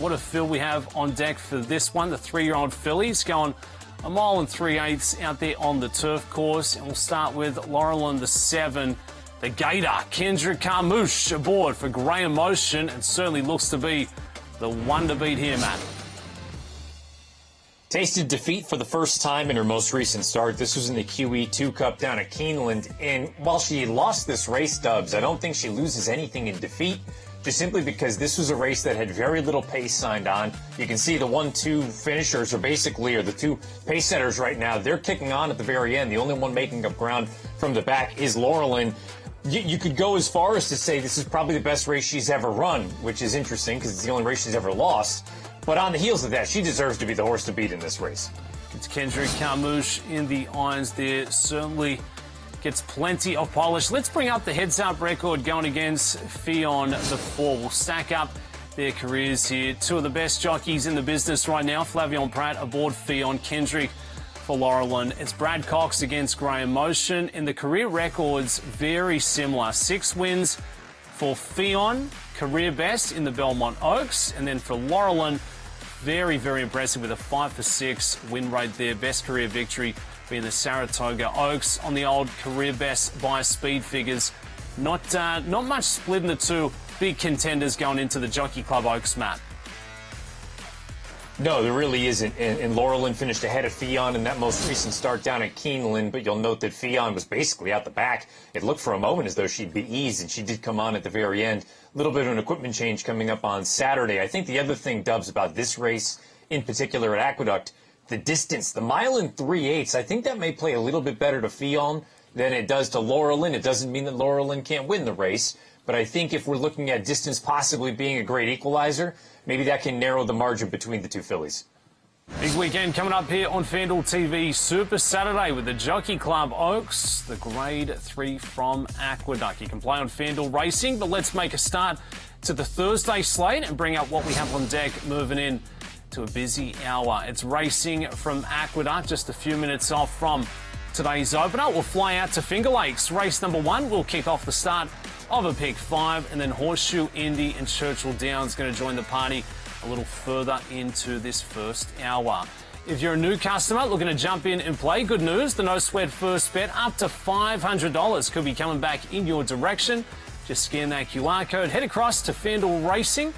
What a fill we have on deck for this one. The 3-year-old fillies going 1 mile and 3/8 out there on the turf course. And we'll start with Laurelin, the 7. The Gator, Kendrick Carmouche aboard for Graham Motion, and certainly looks to be the one to beat here, Matt. Tasted defeat for the first time in her most recent start. This was in the QE2 Cup down at Keeneland. And while she lost this race, Dubs, I don't think she loses anything in defeat, just simply because this was a race that had very little pace signed on. You can see the 1-2 finishers are the 2 pace setters right now. They're kicking on at the very end. The only one making up ground from the back is Laurelin. You could go as far as to say this is probably the best race she's ever run, which is interesting because it's the only race she's ever lost. But on the heels of that, she deserves to be the horse to beat in this race. It's Kendrick Carmouche in the irons there. Certainly gets plenty of polish. Let's bring up the heads-up record going against Fionn, the 4. We'll stack up their careers here. 2 of the best jockeys in the business right now. Flavien Prat aboard Fionn, Kendrick for Laurelin. It's Brad Cox against Graham Motion. And the career records very similar. 6 wins for Fionn, career best in the Belmont Oaks. And then for Laurelin, very, very impressive with a 5-for-6 win rate there. Best career victory being the Saratoga Oaks on the old career best by speed figures. Not much split in the 2 big contenders going into the Jockey Club Oaks, Matt. No, there really isn't. And Laurelin finished ahead of Fionn in that most recent start down at Keeneland, but you'll note that Fionn was basically out the back. It looked for a moment as though she'd be eased, and she did come on at the very end. A little bit of an equipment change coming up on Saturday. I think the other thing, Dubs, about this race in particular at Aqueduct, the distance, the 1 mile and 3/8, I think that may play a little bit better to Fionn than it does to Laurelin. It doesn't mean that Laurelin can't win the race, but I think if we're looking at distance possibly being a great equalizer, maybe that can narrow the margin between the 2 fillies. Big weekend coming up here on FanDuel TV Super Saturday with the Jockey Club Oaks, the Grade 3 from Aqueduct. You can play on FanDuel Racing, but let's make a start to the Thursday slate and bring up what we have on deck moving in to a busy hour. It's racing from Aqueduct, just a few minutes off from today's opener. We'll fly out to Finger Lakes. Race number 1 will kick off the start of a pick 5, and then Horseshoe, Indy and Churchill Downs going to join the party a little further into this first hour. If you're a new customer looking to jump in and play, good news, the no sweat first bet up to $500 could be coming back in your direction. Just scan that QR code, head across to FanDuel Racing,